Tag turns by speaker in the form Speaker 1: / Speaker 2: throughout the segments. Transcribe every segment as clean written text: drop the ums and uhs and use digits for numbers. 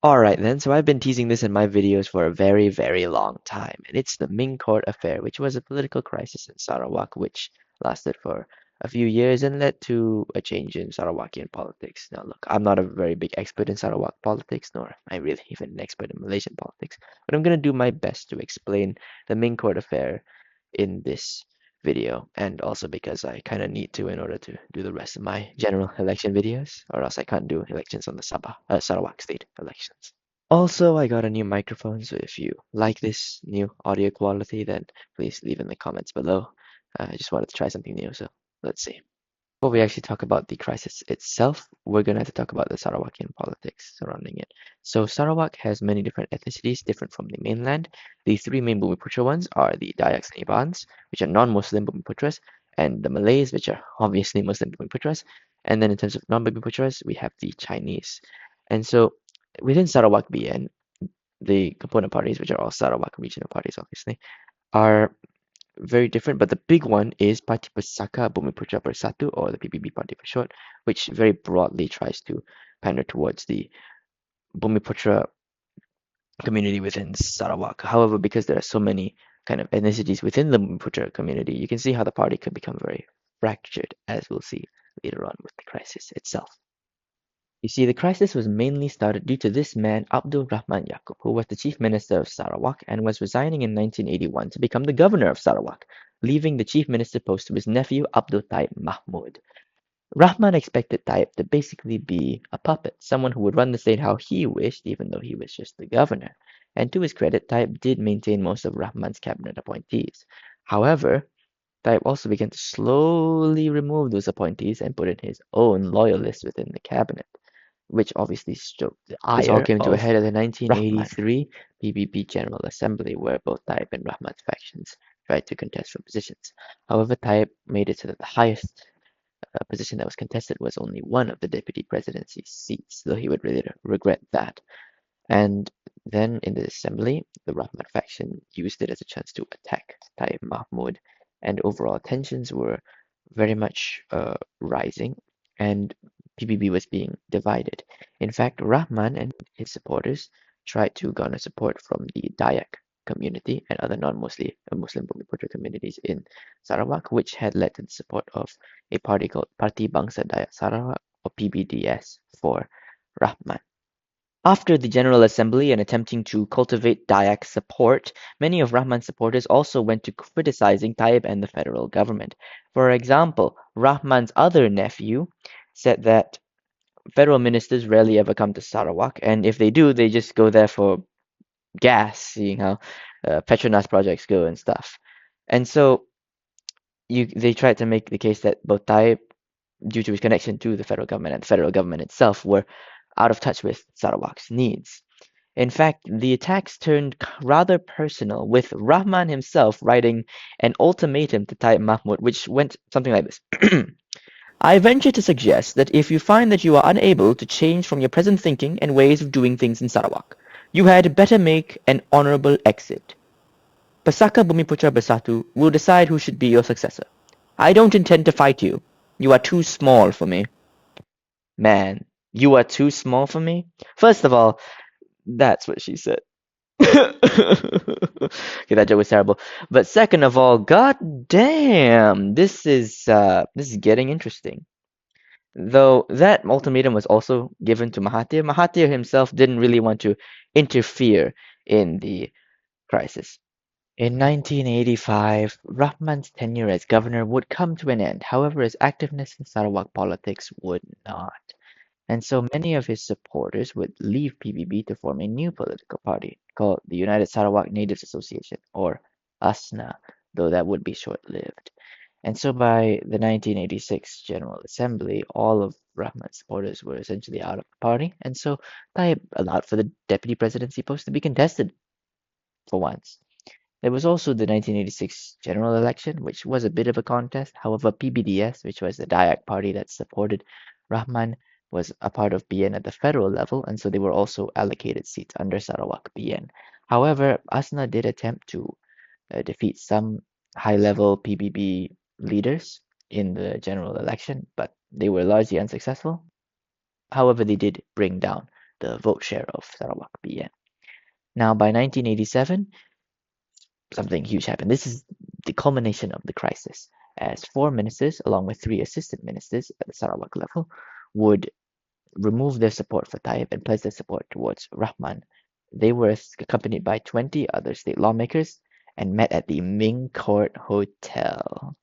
Speaker 1: Alright then, so I've been teasing this in my videos for a very, very long time, and it's the Ming Court affair, which was a political crisis in Sarawak which lasted for a few years and led to a change in Sarawakian politics. Now look, I'm not a very big expert in Sarawak politics, nor am I really even an expert in Malaysian politics, but I'm gonna do my best to explain the Ming Court affair in this video, and also because I kind of need to in order to do the rest of my general election videos, or else I can't do elections on the Sarawak state elections. Also, I got a new microphone, so if you like this new audio quality, then please leave in the comments below. I just wanted to try something new, so let's see. Before we actually talk about the crisis itself, we're going to have to talk about the Sarawakian politics surrounding it. So Sarawak has many different ethnicities, different from the mainland. The three main Bumiputra ones are the Dayaks and Ibans, which are non-Muslim Bumiputras, and the Malays, which are obviously Muslim Bumiputras. And then in terms of non-Bumiputras, we have the Chinese. And so within Sarawak BN, the component parties, which are all Sarawak regional parties, obviously, are very different, but the big one is Parti Pusaka Bumiputra Bersatu, or the PBB party for short, which very broadly tries to pander towards the Bumiputra community within Sarawak. However, because there are so many kind of ethnicities within the Bumiputra community, you can see how the party could become very fractured, as we'll see later on with the crisis itself. You see, the crisis was mainly started due to this man, Abdul Rahman Yaakob, who was the chief minister of Sarawak and was resigning in 1981 to become the governor of Sarawak, leaving the chief minister post to his nephew, Abdul Taib Mahmud. Rahman expected Taib to basically be a puppet, someone who would run the state how he wished, even though he was just the governor. And to his credit, Taib did maintain most of Rahman's cabinet appointees. However, Taib also began to slowly remove those appointees and put in his own loyalists within the cabinet, which obviously stroked the This all
Speaker 2: ire
Speaker 1: came to a
Speaker 2: of
Speaker 1: head at the
Speaker 2: Rahman.
Speaker 1: 1983 PBB General Assembly, where both Taib and Rahman's factions tried to contest for positions. However, Taib made it so that the highest position that was contested was only one of the deputy presidency seats, though he would really regret that. And then in the assembly, the Rahman faction used it as a chance to attack Taib Mahmud, and overall tensions were very much rising, and PBB was being divided. In fact, Rahman and his supporters tried to garner support from the Dayak community and other non-Muslim Muslim Bumiputera communities in Sarawak, which had led to the support of a party called Parti Bangsa Dayak Sarawak, or PBDS, for Rahman. After the General Assembly and attempting to cultivate Dayak support, many of Rahman's supporters also went to criticizing Taib and the federal government. For example, Rahman's other nephew said that federal ministers rarely ever come to Sarawak, and if they do, they just go there for gas, seeing how Petronas projects go and stuff. And so they tried to make the case that both Taib, due to his connection to the federal government and the federal government itself, were out of touch with Sarawak's needs. In fact, the attacks turned rather personal, with Rahman himself writing an ultimatum to Taib Mahmud, which went something like this. I venture to suggest that if you find that you are unable to change from your present thinking and ways of doing things in Sarawak, you had better make an honorable exit. Pasaka Bumiputra Bersatu will decide who should be your successor. I don't intend to fight you. You are too small for me. Man, you are too small for me? First of all, that's what she said. Okay, that joke was terrible. But second of all, god damn, this is getting interesting. Though that ultimatum was also given to Mahathir, Mahathir himself didn't really want to interfere in the crisis. In 1985, Rahman's tenure as governor would come to an end. However, his activeness in Sarawak politics would not. And so many of his supporters would leave PBB to form a new political party called the United Sarawak Natives Association, or USNA, though that would be short-lived. And so by the 1986 General Assembly, all of Rahman's supporters were essentially out of the party, and so Taib allowed for the deputy presidency post to be contested for once. There was also the 1986 general election, which was a bit of a contest. However, PBDS, which was the Dayak party that supported Rahman, was a part of BN at the federal level, and so they were also allocated seats under Sarawak BN. However, ASNA did attempt to defeat some high-level PBB leaders in the general election, but they were largely unsuccessful. However, they did bring down the vote share of Sarawak BN. Now, by 1987, something huge happened. This is the culmination of the crisis, as four ministers, along with three assistant ministers at the Sarawak level, would remove their support for Taib and pledge their support towards Rahman. They were accompanied by 20 other state lawmakers and met at the Ming Court Hotel,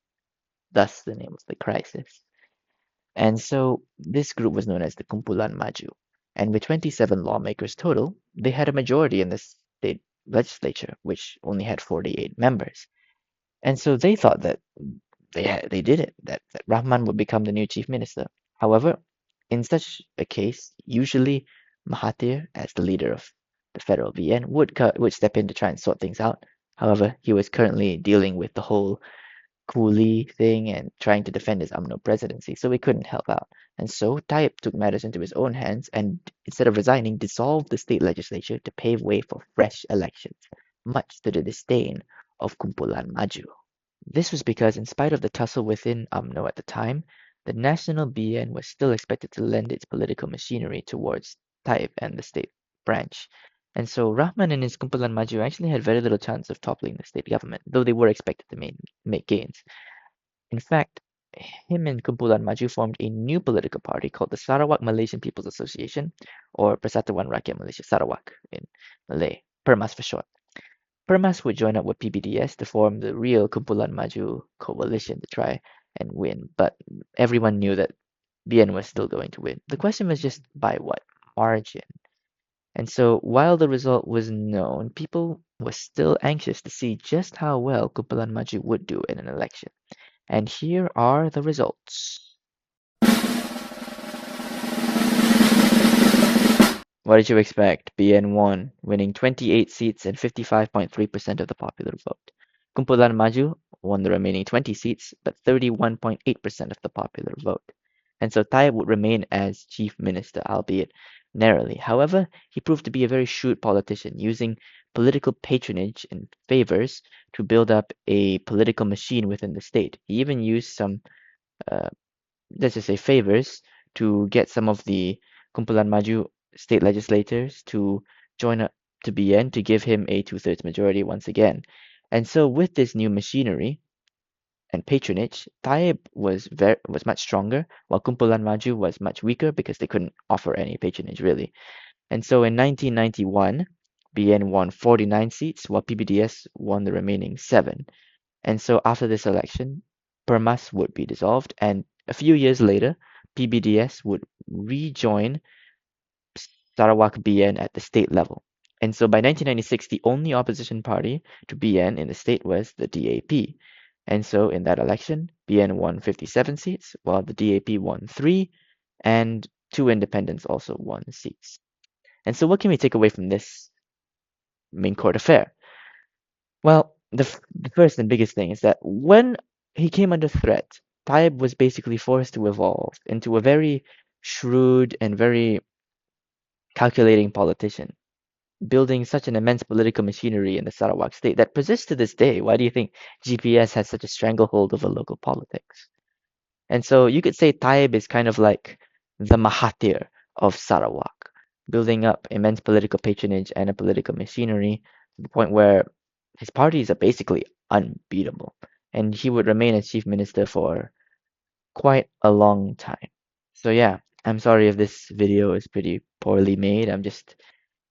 Speaker 1: thus the name of the crisis. And so this group was known as the Kumpulan Maju. And with 27 lawmakers total, they had a majority in the state legislature, which only had 48 members. And so they thought that they did it, that Rahman would become the new chief minister. However, in such a case, usually Mahathir, as the leader of the federal VN, would step in to try and sort things out. However, he was currently dealing with the whole coolie thing and trying to defend his UMNO presidency, so he couldn't help out. And so Tayyip took matters into his own hands and, instead of resigning, dissolved the state legislature to pave way for fresh elections, much to the disdain of Kumpulan Maju. This was because, in spite of the tussle within UMNO at the time, the national BN was still expected to lend its political machinery towards Tayyip and the state branch. And so Rahman and his Kumpulan Maju actually had very little chance of toppling the state government, though they were expected to make gains. In fact, him and Kumpulan Maju formed a new political party called the Sarawak Malaysian People's Association, or Persatuan Rakyat Malaysia Sarawak in Malay, PERMAS for short. PERMAS would join up with PBDS to form the real Kumpulan Maju coalition to try and win, but everyone knew that BN was still going to win. The question was just by what margin? And so while the result was known, people were still anxious to see just how well Kumpulan Maju would do in an election. And here are the results. What did you expect? BN won, winning 28 seats and 55.3% of the popular vote. Kumpulan Maju won the remaining 20 seats, but 31.8% of the popular vote. And so Tayyip would remain as chief minister, albeit narrowly. However, he proved to be a very shrewd politician, using political patronage and favors to build up a political machine within the state. He even used some, uh, let's just say, favors to get some of the Kumpulan Maju state legislators to join up to BN to give him a two-thirds majority once again. And so with this new machinery and patronage, Taib was much stronger, while Kumpulan Maju was much weaker because they couldn't offer any patronage really. And so in 1991, BN won 49 seats, while PBDS won the remaining 7. And so after this election, PERMAS would be dissolved, and a few years later, PBDS would rejoin Sarawak BN at the state level. And so by 1996, the only opposition party to BN in the state was the DAP. And so in that election, BN won 57 seats, while the DAP won 3, and 2 independents also won seats. And so what can we take away from this Ming Court affair? Well, the first and biggest thing is that when he came under threat, Taib was basically forced to evolve into a very shrewd and very calculating politician, building such an immense political machinery in the Sarawak state that persists to this day. Why do you think GPS has such a stranglehold over local politics? And so you could say Taib is kind of like the Mahathir of Sarawak, building up immense political patronage and a political machinery to the point where his parties are basically unbeatable. And he would remain as chief minister for quite a long time. So yeah, I'm sorry if this video is pretty poorly made. I'm just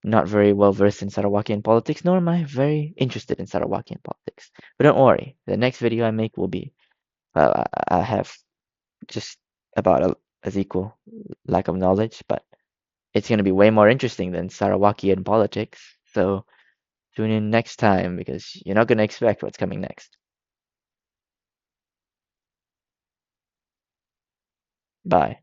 Speaker 1: not very well versed in Sarawakian politics, nor am I very interested in Sarawakian politics. But don't worry, the next video I make will be, I have just about as equal lack of knowledge, but it's going to be way more interesting than Sarawakian politics. So tune in next time because you're not going to expect what's coming next. Bye.